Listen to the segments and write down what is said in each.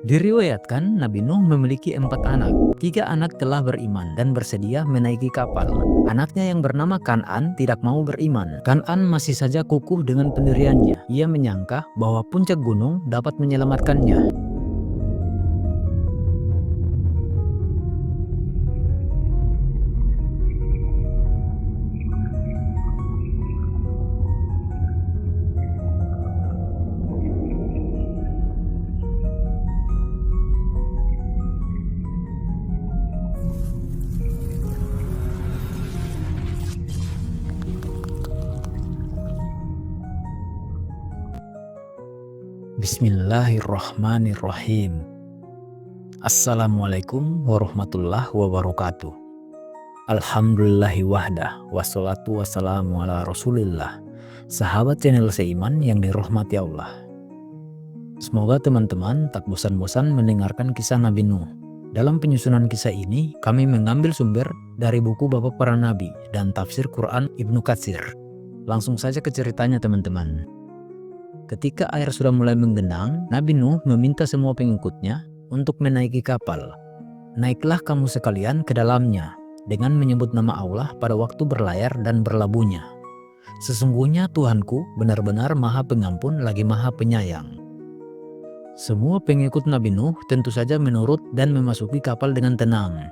Diriwayatkan Nabi Nuh memiliki 4 anak. 3 anak telah beriman dan bersedia menaiki kapal. Anaknya yang bernama Kan'an tidak mau beriman. Kan'an masih saja kukuh dengan pendiriannya. Ia menyangka bahwa puncak gunung dapat menyelamatkannya. Bismillahirrahmanirrahim. Assalamualaikum warahmatullahi wabarakatuh. Alhamdulillahi wahdah, wassalatu wassalamu ala rasulillah. Sahabat channel Seiman yang dirahmati Allah, semoga teman-teman tak bosan-bosan mendengarkan kisah Nabi Nuh. Dalam penyusunan kisah ini, kami mengambil sumber dari buku Bapak Para Nabi dan tafsir Quran Ibnu Katsir. Langsung saja ke ceritanya teman-teman. Ketika air sudah mulai menggenang, Nabi Nuh meminta semua pengikutnya untuk menaiki kapal. Naiklah kamu sekalian ke dalamnya, dengan menyebut nama Allah pada waktu berlayar dan berlabuhnya. Sesungguhnya Tuhanku benar-benar Maha Pengampun lagi Maha Penyayang. Semua pengikut Nabi Nuh tentu saja menurut dan memasuki kapal dengan tenang.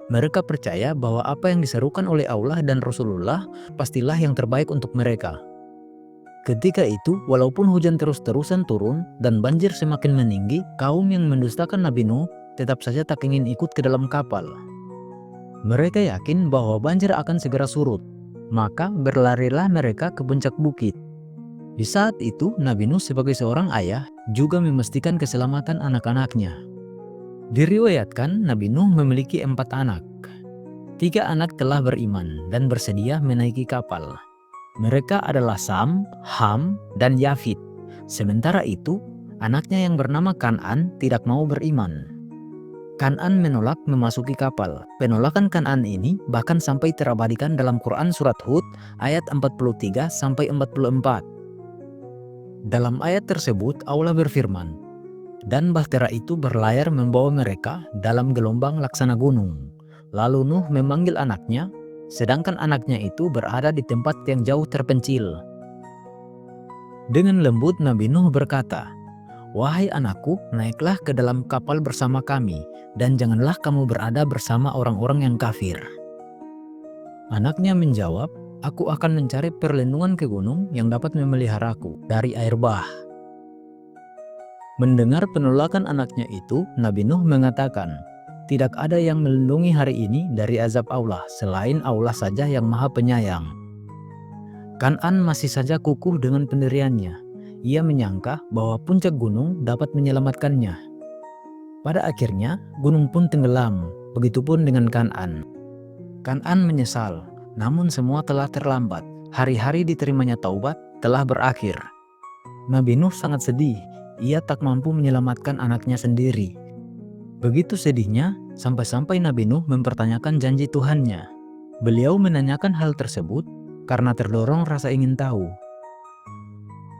Mereka percaya bahwa apa yang diserukan oleh Allah dan Rasulullah pastilah yang terbaik untuk mereka. Ketika itu, walaupun hujan terus-terusan turun dan banjir semakin meninggi, kaum yang mendustakan Nabi Nuh tetap saja tak ingin ikut ke dalam kapal. Mereka yakin bahwa banjir akan segera surut, maka berlarilah mereka ke puncak bukit. Di saat itu, Nabi Nuh sebagai seorang ayah juga memastikan keselamatan anak-anaknya. Diriwayatkan Nabi Nuh memiliki 4 anak. 3 anak telah beriman dan bersedia menaiki kapal. Mereka adalah Sam, Ham, dan Yafid. Sementara itu, anaknya yang bernama Kan'an tidak mau beriman. Kan'an menolak memasuki kapal. Penolakan Kan'an ini bahkan sampai terabadikan dalam Quran Surat Hud ayat 43-44. Dalam ayat tersebut Allah berfirman, "Dan bahtera itu berlayar membawa mereka dalam gelombang laksana gunung. Lalu Nuh memanggil anaknya, sedangkan anaknya itu berada di tempat yang jauh terpencil. Dengan lembut Nabi Nuh berkata, 'Wahai anakku, naiklah ke dalam kapal bersama kami, dan janganlah kamu berada bersama orang-orang yang kafir.' Anaknya menjawab, 'Aku akan mencari perlindungan ke gunung yang dapat memeliharaku dari air bah.' Mendengar penolakan anaknya itu, Nabi Nuh mengatakan, 'Tidak ada yang melindungi hari ini dari azab Allah selain Allah saja yang Maha Penyayang.' Kan'an masih saja kukuh dengan pendiriannya. Ia menyangka bahwa puncak gunung dapat menyelamatkannya. Pada akhirnya, gunung pun tenggelam. Begitupun dengan Kan'an. Kan'an menyesal, namun semua telah terlambat. Hari-hari diterimanya taubat telah berakhir. Nabi Nuh sangat sedih. Ia tak mampu menyelamatkan anaknya sendiri. Begitu sedihnya, sampai-sampai Nabi Nuh mempertanyakan janji Tuhannya. Beliau menanyakan hal tersebut karena terdorong rasa ingin tahu.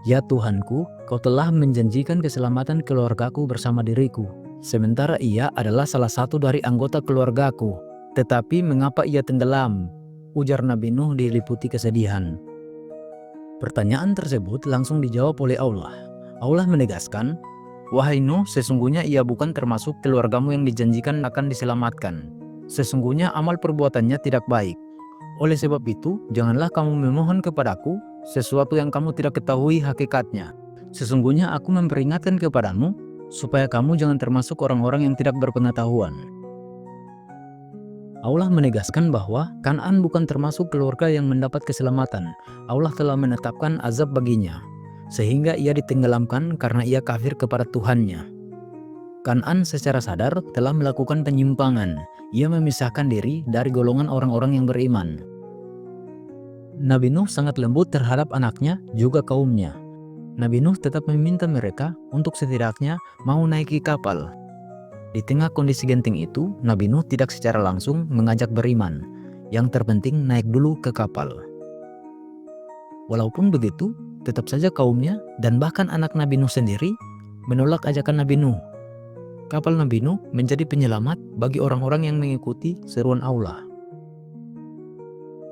'Ya Tuhanku, kau telah menjanjikan keselamatan keluargaku bersama diriku. Sementara ia adalah salah satu dari anggota keluargaku. Tetapi mengapa ia tenggelam?' ujar Nabi Nuh diliputi kesedihan. Pertanyaan tersebut langsung dijawab oleh Allah. Allah menegaskan, 'Wahai Nuh, sesungguhnya ia bukan termasuk keluargamu yang dijanjikan akan diselamatkan. Sesungguhnya amal perbuatannya tidak baik. Oleh sebab itu, janganlah kamu memohon kepadaku sesuatu yang kamu tidak ketahui hakikatnya. Sesungguhnya aku memperingatkan kepadamu, supaya kamu jangan termasuk orang-orang yang tidak berpengetahuan.' Allah menegaskan bahwa Kan'an bukan termasuk keluarga yang mendapat keselamatan. Allah telah menetapkan azab baginya, sehingga ia ditenggelamkan karena ia kafir kepada Tuhannya. Kan'an secara sadar telah melakukan penyimpangan. Ia memisahkan diri dari golongan orang-orang yang beriman. Nabi Nuh sangat lembut terhadap anaknya juga kaumnya. Nabi Nuh tetap meminta mereka untuk setidaknya mau naiki kapal. Di tengah kondisi genting itu, Nabi Nuh tidak secara langsung mengajak beriman. Yang terpenting naik dulu ke kapal. Walaupun begitu, tetap saja kaumnya dan bahkan anak Nabi Nuh sendiri menolak ajakan Nabi Nuh. kapal Nabi Nuh menjadi penyelamat bagi orang-orang yang mengikuti seruan Allah.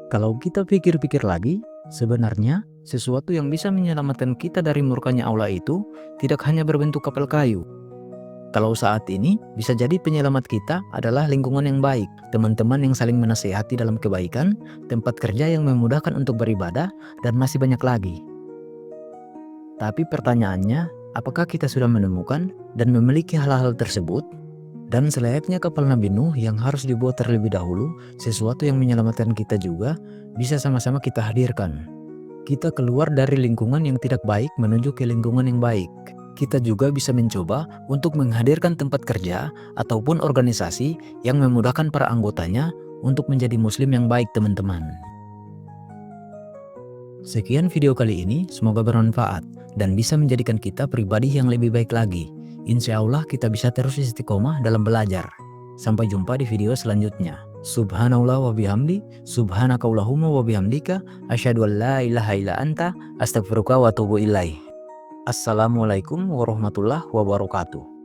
Kalau kita pikir-pikir lagi, sebenarnya sesuatu yang bisa menyelamatkan kita dari murkanya Allah itu tidak hanya berbentuk kapal kayu. Kalau saat ini, bisa jadi penyelamat kita adalah lingkungan yang baik, teman-teman yang saling menasihati dalam kebaikan, tempat kerja yang memudahkan untuk beribadah, dan masih banyak lagi. Tapi pertanyaannya, apakah kita sudah menemukan dan memiliki hal-hal tersebut? Dan selayaknya kapal Nabi Nuh yang harus dibuat terlebih dahulu, sesuatu yang menyelamatkan kita juga bisa sama-sama kita hadirkan. Kita keluar dari lingkungan yang tidak baik menuju ke lingkungan yang baik. Kita juga bisa mencoba untuk menghadirkan tempat kerja ataupun organisasi yang memudahkan para anggotanya untuk menjadi muslim yang baik, teman-teman. Sekian video kali ini, semoga bermanfaat dan bisa menjadikan kita pribadi yang lebih baik lagi. Insya Allah kita bisa terus istiqomah dalam belajar. Sampai jumpa di video selanjutnya. Subhanallah wa bihamdi, subhanakallahumma wa bihamdika, asyhadu an la ilaha illa anta, astaghfiruka wa atubu ilaih. Assalamualaikum warahmatullahi wabarakatuh.